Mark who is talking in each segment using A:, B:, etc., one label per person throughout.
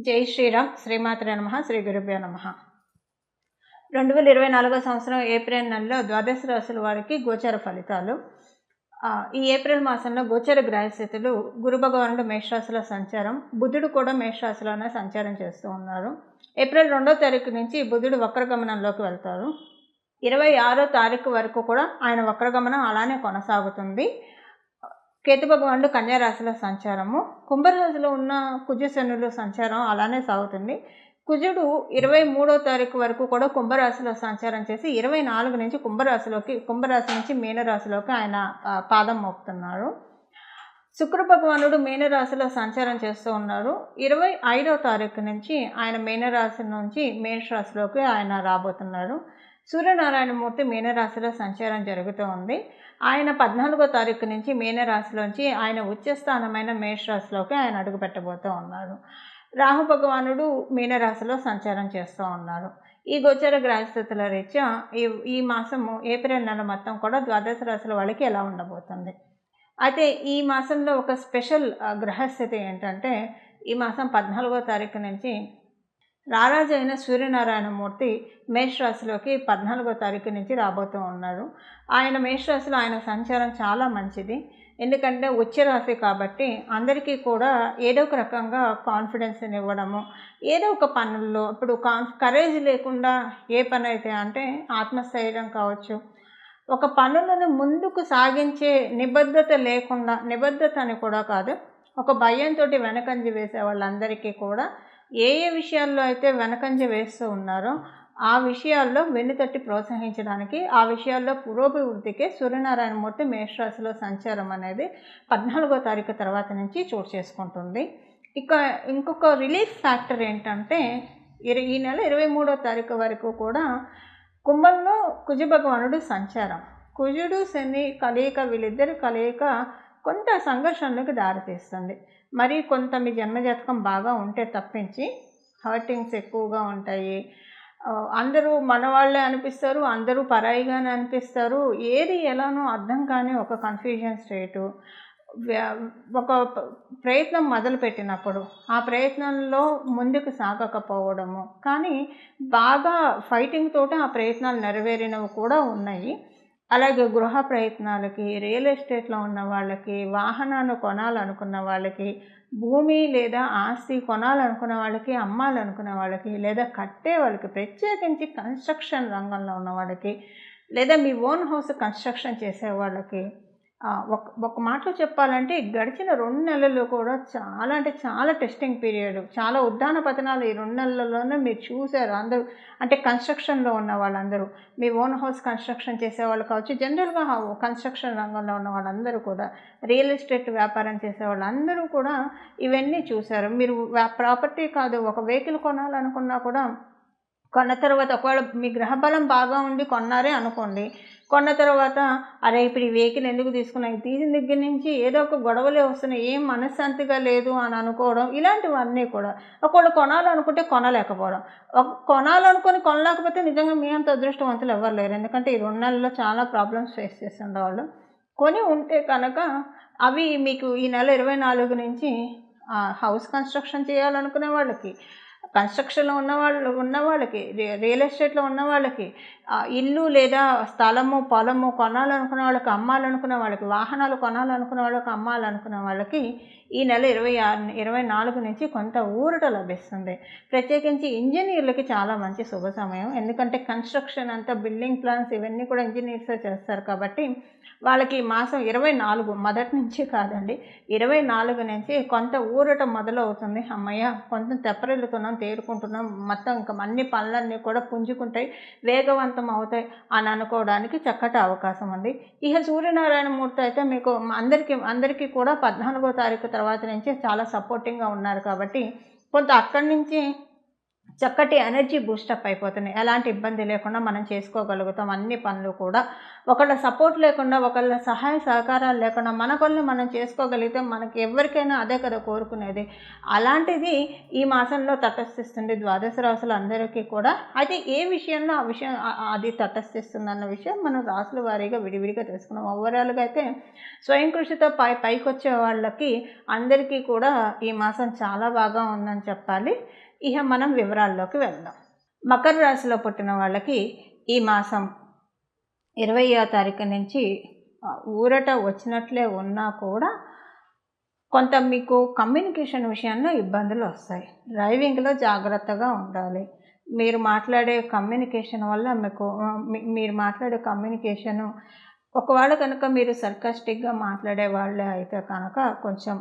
A: జై శ్రీరామ్. శ్రీమాత్రే నమః. శ్రీ గురుభ్యో నమః. 2024 సంవత్సరం ఏప్రిల్ నెలలో ద్వాదశ రాశుల వారికి గోచర ఫలితాలు. ఈ ఏప్రిల్ మాసంలో గోచర గ్రహస్థితులు గురు భగవానుడు మేషరాశిలో సంచారం, బుధుడు కూడా మేషరాశిలోనే సంచారం చేస్తూ ఉన్నారు. ఏప్రిల్ 2వ తారీఖు నుంచి బుధుడు వక్రగమనంలోకి వెళ్తారు. 26వ తారీఖు వరకు కూడా ఆయన వక్రగమనం అలానే కొనసాగుతుంది. కేతు భగవానుడు కన్యా రాశిలో సంచారము, కుంభరాశిలో ఉన్న కుజశనులు సంచారం అలానే సాగుతుంది. కుజుడు 23వ తారీఖు వరకు కూడా కుంభరాశిలో సంచారం చేసి 24 నుంచి కుంభరాశి నుంచి మీనరాశిలోకి ఆయన పాదం మోపుతున్నారు. శుక్ర భగవానుడు మీనరాశిలో సంచారం చేస్తూ ఉన్నారు. 25వ తారీఖు నుంచి ఆయన మీనరాశి నుంచి మేషరాశిలోకి ఆయన రాబోతున్నారు. సూర్యనారాయణమూర్తి మీనరాశిలో సంచారం జరుగుతూ ఉంది. ఆయన 14వ తారీఖు నుంచి మీనరాశిలోంచి ఆయన ఉచ్చస్థానమైన మేషరాశిలోకి ఆయన అడుగుపెట్టబోతూ ఉన్నారు. రాహు భగవానుడు మీనరాశిలో సంచారం చేస్తూ ఉన్నారు. ఈ గోచర గ్రహస్థితుల రీత్యా ఈ మాసము ఏప్రిల్ నెల మొత్తం కూడా ద్వాదశ రాశుల వాళ్ళకి ఎలా ఉండబోతుంది. అయితే ఈ మాసంలో ఒక స్పెషల్ గ్రహస్థితి ఏంటంటే, ఈ మాసం 14వ తారీఖు నుంచి రారాజు అయిన సూర్యనారాయణమూర్తి మేషరాశిలోకి 14వ తారీఖు నుంచి రాబోతూ ఉన్నారు. ఆయన మేషరాశిలో ఆయన సంచారం చాలా మంచిది. ఎందుకంటే ఉచ్చరాశి కాబట్టి అందరికీ కూడా ఏదో ఒక రకంగా కాన్ఫిడెన్స్ని ఇవ్వడము, ఏదో ఒక పనుల్లో ఇప్పుడు కరేజ్ లేకుండా ఏ పని అయితే అంటే ఆత్మస్థైర్యం కావచ్చు, ఒక పనులను ముందుకు సాగించే నిబద్ధత లేకుండా, నిబద్ధత అని కూడా కాదు, ఒక భయంతో వెనకంజ వేసే వాళ్ళందరికీ కూడా ఏ విషయాల్లో అయితే వెనకంజ వేస్తూ ఉన్నారో ఆ విషయాల్లో వెన్నుతట్టి ప్రోత్సహించడానికి, ఆ విషయాల్లో పురోభివృద్ధికి సూర్యనారాయణమూర్తి మేషరాశిలో సంచారం అనేది 14వ తారీఖు తర్వాత నుంచి చోటు చేసుకుంటుంది. ఇక ఇంకొక రిలీఫ్ ఫ్యాక్టర్ ఏంటంటే, ఈ నెల 23వ తారీఖు వరకు కూడా కుంభంలో కుజ భగవానుడు సంచారం, కుజుడు శని కలయిక, వీళ్ళిద్దరి కలయిక కొంత సంఘర్షణలకు దారితీస్తుంది. మరి కొంత మీ జన్మజాతకం బాగా ఉంటే తప్పించి హర్టింగ్స్ ఎక్కువగా ఉంటాయి. అందరూ మనవాళ్లే అనిపిస్తారు, అందరూ పరాయిగానే అనిపిస్తారు. ఏది ఎలానో అర్థం కాని ఒక కన్ఫ్యూజన్ స్టేటు. ఒక ప్రయత్నం మొదలుపెట్టినప్పుడు ఆ ప్రయత్నంలో ముందుకు సాగకపోవడము, కానీ బాగా ఫైటింగ్ తోటి ఆ ప్రయత్నాలు నెరవేరినవి కూడా ఉన్నాయి. అలాగే గృహ ప్రయత్నాలకి, రియల్ ఎస్టేట్లో ఉన్న వాళ్ళకి, వాహనాన్ని కొనాలనుకున్న వాళ్ళకి, భూమి లేదా ఆస్తి కొనాలనుకున్న వాళ్ళకి, అమ్మాలనుకున్న వాళ్ళకి, లేదా కట్టే వాళ్ళకి, ప్రత్యేకించి కన్స్ట్రక్షన్ రంగంలో ఉన్న వాళ్ళకి, లేదా మీ ఓన్ హౌస్ కన్స్ట్రక్షన్ చేసే వాళ్ళకి, ఒక మాటలో చెప్పాలంటే గడిచిన 2 నెలలు కూడా చాలా అంటే చాలా టెస్టింగ్ పీరియడ్, చాలా ఉద్దాన పతనాలు ఈ 2 నెలల్లోనే మీరు చూశారు అందరూ. అంటే కన్స్ట్రక్షన్లో ఉన్న వాళ్ళందరూ, మీ ఓన్ హౌస్ కన్స్ట్రక్షన్ చేసేవాళ్ళు కావచ్చు, జనరల్గా కన్స్ట్రక్షన్ రంగంలో ఉన్న వాళ్ళందరూ కూడా, రియల్ ఎస్టేట్ వ్యాపారం చేసే వాళ్ళందరూ కూడా ఇవన్నీ చూశారు. మీరు ప్రాపర్టీ కాదు, ఒక వెహికల్ కొనాలనుకున్నా కూడా కొన్న తర్వాత ఒకవేళ మీ గ్రహబలం బాగా ఉండి కొన్నారే అనుకోండి, కొన్న తర్వాత అరే ఇప్పుడు ఈ వెహికల్ ఎందుకు తీసుకున్నాయి, తీసిన దగ్గర నుంచి ఏదో ఒక గొడవలే వస్తున్నాయి, ఏం మనశ్శాంతిగా లేదు అని అనుకోవడం, ఇలాంటివన్నీ కూడా. ఒకవేళ కొనాలనుకుంటే కొనలేకపోవడం, కొనాలనుకొని కొనలేకపోతే నిజంగా మీ అంత అదృష్టవంతులు ఎవరు లేరు. ఎందుకంటే ఈ 2 నెలల్లో చాలా ప్రాబ్లమ్స్ ఫేస్ చేస్తుండేవాళ్ళు. కొని ఉంటే కనుక అవి మీకు ఈ నెల 24 నుంచి హౌస్ కన్స్ట్రక్షన్ చేయాలనుకునే వాళ్ళకి, కన్స్ట్రక్షన్లో ఉన్న వాళ్ళకి, రియల్ ఎస్టేట్లో ఉన్న వాళ్ళకి, ఇల్లు లేదా స్థలము పొలము కొనాలనుకున్న వాళ్ళకి, అమ్మాలనుకున్న వాళ్ళకి, వాహనాలు కొనాలనుకున్న వాళ్ళకి, అమ్మాలనుకున్న వాళ్ళకి ఈ నెల 24 నుంచి కొంత ఊరట లభిస్తుంది. ప్రత్యేకించి ఇంజనీర్లకి చాలా మంచి శుభ సమయం. ఎందుకంటే కన్స్ట్రక్షన్ అంతా, బిల్డింగ్ ప్లాన్స్ ఇవన్నీ కూడా ఇంజనీర్సే చేస్తారు కాబట్టి వాళ్ళకి మాసం 24 మొదటి నుంచి కాదండి, 24 నుంచి కొంత ఊరట మొదలవుతుంది. అమ్మయ్య కొంత తెప్పరిల్లుతున్నాం, తేరుకుంటున్నాం, మొత్తం ఇంకా అన్ని పనులన్నీ కూడా పుంజుకుంటాయి, వేగవంతం అవుతాయి అని అనుకోవడానికి చక్కటి అవకాశం ఉంది. ఇక సూర్యనారాయణమూర్తి అయితే మీకు అందరికీ కూడా 14వ తారీఖు తర్వాత నుంచి చాలా సపోర్టింగ్గా ఉన్నారు కాబట్టి కొంత అక్కడి నుంచి చక్కటి ఎనర్జీ బూస్టప్ అయిపోతున్నాయి. ఎలాంటి ఇబ్బంది లేకుండా మనం చేసుకోగలుగుతాం అన్ని పనులు కూడా. ఒకళ్ళ సపోర్ట్ లేకుండా, ఒకళ్ళ సహాయ సహకారాలు లేకుండా మన పనులు మనం చేసుకోగలిగితే మనకి ఎవరికైనా అదే కదా కోరుకునేది. అలాంటిది ఈ మాసంలో తటస్థిస్తుంది ద్వాదశ రాశులందరికీ కూడా. అయితే ఏ విషయంలో ఆ విషయం అది తటస్థిస్తుందన్న విషయం మనం రాశుల వారీగా విడివిడిగా తెలుసుకున్నాం. ఓవరాల్‌గా అయితే స్వయం కృషితో పైకొచ్చే వాళ్ళకి అందరికీ కూడా ఈ మాసం చాలా బాగా ఉందని చెప్పాలి. ఇక మనం వివరాల్లోకి వెళ్దాం. మకర రాశిలో పుట్టిన వాళ్ళకి ఈ మాసం 20వ తారీఖు నుంచి ఊరట వచ్చినట్లే ఉన్నా కూడా కొంత మీకు కమ్యూనికేషన్ విషయంలో ఇబ్బందులు వస్తాయి. డ్రైవింగ్‌లో జాగ్రత్తగా ఉండాలి. మీరు మాట్లాడే కమ్యూనికేషన్ వల్ల మీరు మాట్లాడే కమ్యూనికేషను ఒకవేళ కనుక మీరు సర్కాస్టిక్‌గా మాట్లాడే వాళ్ళే అయితే కనుక కొంచెం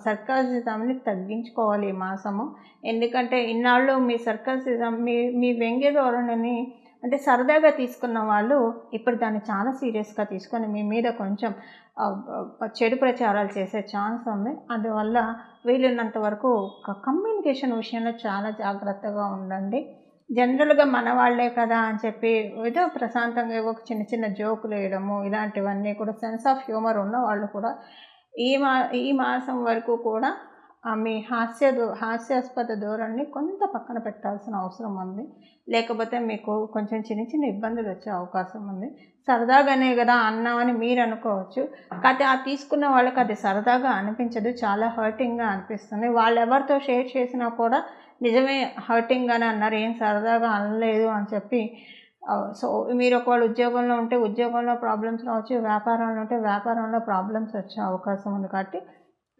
A: సర్కాసిజంని తగ్గించుకోవాలి ఈ మాసము. ఎందుకంటే ఇన్నాళ్ళు మీ సర్కాసిజం మీ వ్యంగ్య ధోరణిని అంటే సరదాగా తీసుకున్న వాళ్ళు ఇప్పుడు దాన్ని చాలా సీరియస్‌గా తీసుకొని మీ మీద కొంచెం చెడు ప్రచారాలు చేసే ఛాన్స్ ఉంది. అందువల్ల వీలైనంత వరకు కమ్యూనికేషన్ విషయంలో చాలా జాగ్రత్తగా ఉండండి. జనరల్‌గా మన వాళ్ళే కదా అని చెప్పి ఏదో ప్రశాంతంగా ఏవో చిన్న చిన్న జోకులు వేయడము ఇలాంటివన్నీ కూడా సెన్స్ ఆఫ్ హ్యూమర్ ఉన్న వాళ్ళు కూడా ఈ మాసం వరకు కూడా మీ హాస్యాస్పద ధోరణిని కొంత పక్కన పెట్టాల్సిన అవసరం ఉంది. లేకపోతే మీకు కొంచెం చిన్న చిన్న ఇబ్బందులు వచ్చే అవకాశం ఉంది. సరదాగానే కదా అన్నామని మీరు అనుకోవచ్చు. కాకపోతే ఆ తీసుకున్న వాళ్ళకి అది సరదాగా అనిపించదు. చాలా హర్టింగ్‌గా అనిపిస్తుంది. వాళ్ళు ఎవరితో షేర్ చేసినా కూడా నిజమే హర్టింగ్‌గానే అన్నారు. ఏం సరదాగా అనలేదు అని చెప్పి సో మీరు ఒకవేళ ఉద్యోగంలో ఉంటే ఉద్యోగంలో ప్రాబ్లమ్స్ రావచ్చు. వ్యాపారంలో ఉంటే వ్యాపారంలో ప్రాబ్లమ్స్ వచ్చే అవకాశం ఉంది కాబట్టి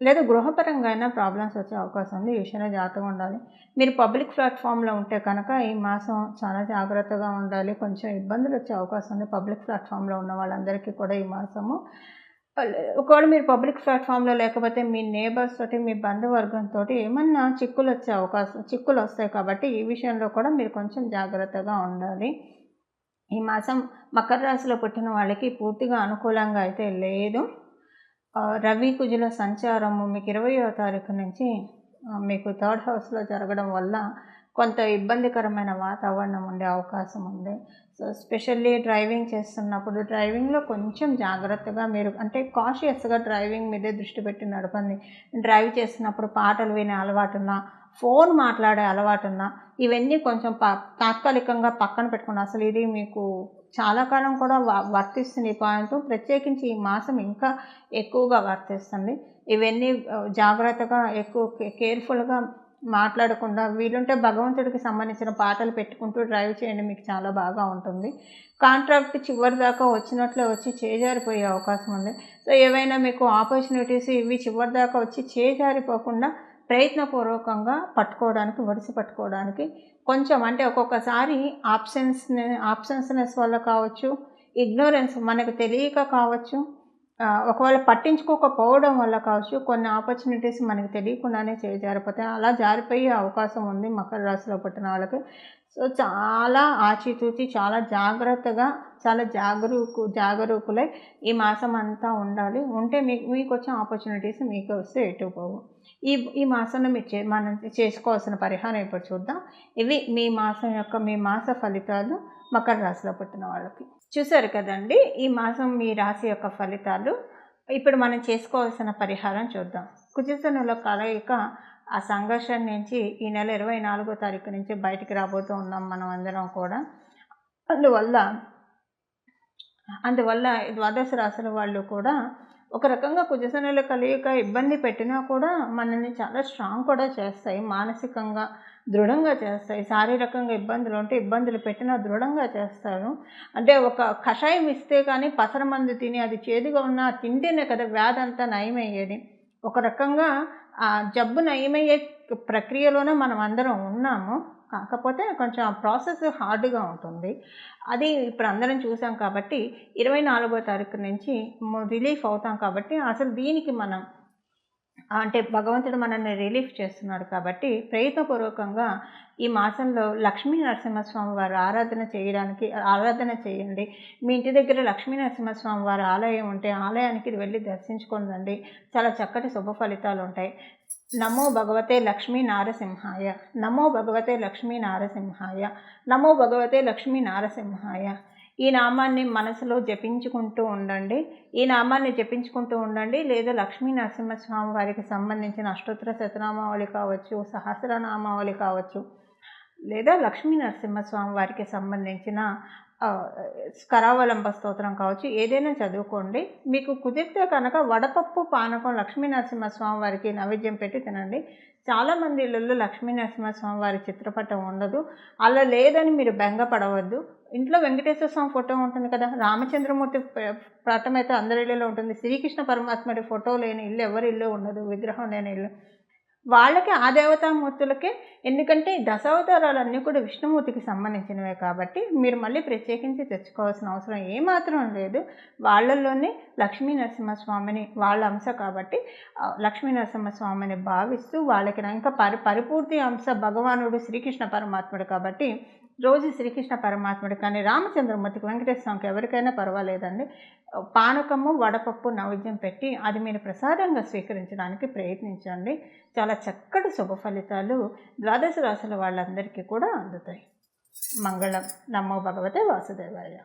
A: లేదా గృహపరంగా అయినా ప్రాబ్లమ్స్ వచ్చే అవకాశం ఉంది. ఈ విషయంలో జాగ్రత్తగా ఉండాలి. మీరు పబ్లిక్ ప్లాట్‌ఫామ్‌లో ఉంటే కనుక ఈ మాసం చాలా జాగ్రత్తగా ఉండాలి. కొంచెం ఇబ్బందులు వచ్చే అవకాశం ఉంది. పబ్లిక్ ప్లాట్‌ఫామ్‌లో ఉన్న వాళ్ళందరికీ కూడా ఈ మాసము. ఒకవేళ మీరు పబ్లిక్ ప్లాట్‌ఫామ్‌లో లేకపోతే మీ నేబర్స్ తోటి, మీ బంధువర్గంతో ఏమన్నా చిక్కులు వస్తాయి కాబట్టి ఈ విషయంలో కూడా మీరు కొంచెం జాగ్రత్తగా ఉండాలి. ఈ మాసం మకర రాశిలో పుట్టిన వాళ్ళకి పూర్తిగా అనుకూలంగా అయితే లేదు. రవి కుజుల సంచారము మీకు 20వ తారీఖు నుంచి మీకు థర్డ్ హౌస్‌లో జరగడం వల్ల కొంత ఇబ్బందికరమైన వాతావరణం ఉండే అవకాశం ఉంది. సో స్పెషల్లీ డ్రైవింగ్ చేస్తున్నప్పుడు డ్రైవింగ్‌లో కొంచెం జాగ్రత్తగా మీరు అంటే కాషియస్‌గా డ్రైవింగ్ మీదే దృష్టి పెట్టి నడపండి. డ్రైవ్ చేస్తున్నప్పుడు పాటలు వినే అలవాటున్నా, ఫోన్ మాట్లాడే అలవాటున్నా ఇవన్నీ కొంచెం తాత్కాలికంగా పక్కన పెట్టుకోండి. అసలు ఇది మీకు చాలా కాలం కూడా వర్తిస్తుంది ఈ పాయింట్. ప్రత్యేకించి ఈ మాసం ఇంకా ఎక్కువగా వర్తిస్తుంది. ఇవన్నీ జాగ్రత్తగా ఎక్కువ కేర్‌ఫుల్‌గా మాట్లాడకుండా వీలుంటే భగవంతుడికి సంబంధించిన పాటలు పెట్టుకుంటూ డ్రైవ్ చేయండి. మీకు చాలా బాగా ఉంటుంది. కాంట్రాక్ట్ చివరి దాకా వచ్చినట్లే వచ్చి చేజారిపోయే అవకాశం ఉంది. సో ఏవైనా మీకు ఆపర్చునిటీస్ ఇవి చివరి దాకా వచ్చి చేజారిపోకుండా ప్రయత్నపూర్వకంగా ఒడిసి పట్టుకోవడానికి కొంచెం అంటే ఒక్కొక్కసారి ఆబ్సెన్స్‌నెస్ వల్ల కావచ్చు, ఇగ్నోరెన్స్ మనకు తెలియక కావచ్చు, ఒకవేళ పట్టించుకోకపోవడం వల్ల కావచ్చు, కొన్ని ఆపర్చునిటీస్ మనకు తెలియకుండానే చేజారిపోతాయి. అలా జారిపోయే అవకాశం ఉంది మకర రాశిలో పుట్టిన వాళ్ళకి. సో చాలా ఆచితూచి చాలా జాగ్రత్తగా చాలా జాగరూకులై ఈ మాసం అంతా ఉండాలి. ఉంటే మీకు వచ్చే ఆపర్చునిటీస్ మీకే వస్తే ఎటు పోవు. ఈ మాసంలో మనం చేసుకోవాల్సిన పరిహారం ఇప్పుడు చూద్దాం. ఇవి మీ మాస ఫలితాలు మకర రాశిలో పుట్టిన వాళ్ళకి. చూశారు కదండి ఈ మాసం మీ రాశి యొక్క ఫలితాలు. ఇప్పుడు మనం చేసుకోవాల్సిన పరిహారం చూద్దాం. కుజశనుల కలయిక ఆ సంఘర్షణ నుంచి ఈ నెల 24వ తారీఖు నుంచి బయటికి రాబోతూ ఉన్నాం మనం అందరం కూడా. అందువల్ల ద్వాదశ రాశుల వాళ్ళు కూడా ఒక రకంగా కుజశనుల కలయిక ఇబ్బంది పెట్టినా కూడా మనల్ని చాలా స్ట్రాంగ్ కూడా చేస్తాయి. మానసికంగా దృఢంగా చేస్తాయి. శారీరకంగా ఇబ్బందులు ఉంటే ఇబ్బందులు పెట్టినా దృఢంగా చేస్తారు. అంటే ఒక కషాయం ఇస్తే కానీ పసరమందు తిని అది చేదుగా ఉన్నా తింటేనే కదా వ్యాధి అంతా నయమయ్యేది. ఒక రకంగా ఆ జబ్బు నయమయ్యే ప్రక్రియలోనే మనం అందరం ఉన్నాము. కాకపోతే కొంచెం ఆ ప్రాసెస్ హార్డ్‌గా ఉంటుంది. అది ఇప్పుడు అందరం చూసాం కాబట్టి 24వ తారీఖు నుంచి రిలీఫ్ అవుతాం కాబట్టి అసలు దీనికి మనం అంటే భగవంతుడు మనల్ని రిలీఫ్ చేస్తున్నాడు కాబట్టి ప్రయత్నపూర్వకంగా ఈ మాసంలో లక్ష్మీ నరసింహస్వామి వారి ఆరాధన చేయండి. మీ ఇంటి దగ్గర లక్ష్మీ నరసింహస్వామి వారి ఆలయం ఉంటే ఆలయానికి వెళ్ళి దర్శించుకొని రండి. చాలా చక్కటి శుభ ఫలితాలు ఉంటాయి. నమో భగవతే లక్ష్మీ నారసింహాయ, నమో భగవతే లక్ష్మీ నారసింహాయ, నమో భగవతే లక్ష్మీ నారసింహాయ. ఈ నామాన్ని మనసులో జపించుకుంటూ ఉండండి. లేదా లక్ష్మీ నరసింహస్వామి వారికి సంబంధించిన అష్టోత్తర శతనామావళి కావచ్చు, సహస్రనామావళి కావచ్చు, లేదా లక్ష్మీ నరసింహస్వామి వారికి సంబంధించిన కరావలంబ స్తోత్రం కావచ్చు, ఏదైనా చదువుకోండి. మీకు కుదిరితే కనుక వడపప్పు పానకం లక్ష్మీ నరసింహస్వామి వారికి నైవేద్యం పెట్టి తినండి. చాలామంది ఇళ్ళల్లో లక్ష్మీ నరసింహస్వామి వారి చిత్రపటం ఉండదు. అలా లేదని మీరు బెంగపడవద్దు. ఇంట్లో వెంకటేశ్వర స్వామి ఫోటో ఉంటుంది కదా, రామచంద్రమూర్తి పటం అయితే అందరి ఇళ్ళలో ఉంటుంది. శ్రీకృష్ణ పరమాత్ముడి ఫోటో లేని ఇల్లు ఎవరి ఇల్లు ఉండదు, విగ్రహం లేని ఇల్లు. వాళ్ళకి ఆ దేవతామూర్తులకే, ఎందుకంటే దశావతారాలన్నీ కూడా విష్ణుమూర్తికి సంబంధించినవే కాబట్టి మీరు మళ్ళీ ప్రత్యేకించి తెచ్చుకోవాల్సిన అవసరం ఏమాత్రం లేదు. వాళ్ళల్లోనే లక్ష్మీ నరసింహస్వామిని వాళ్ళ అంశ కాబట్టి లక్ష్మీ నరసింహస్వామిని భావిస్తూ వాళ్ళకి ఇంకా పరిపూర్తి అంశ భగవానుడు శ్రీకృష్ణ పరమాత్ముడు కాబట్టి రోజు శ్రీకృష్ణ పరమాత్ముడు కానీ రామచంద్రమూర్తికి, వెంకటేశ్వర స్వామికి ఎవరికైనా పర్వాలేదండి, పానకము వడపప్పు నైవేద్యం పెట్టి అది మీరు ప్రసాదంగా స్వీకరించడానికి ప్రయత్నించండి. చాలా చక్కటి శుభ ఫలితాలు ద్వాదశ రాశుల వాళ్ళందరికీ కూడా అందుతాయి. మంగళం. నమో భగవతే వాసుదేవాయ.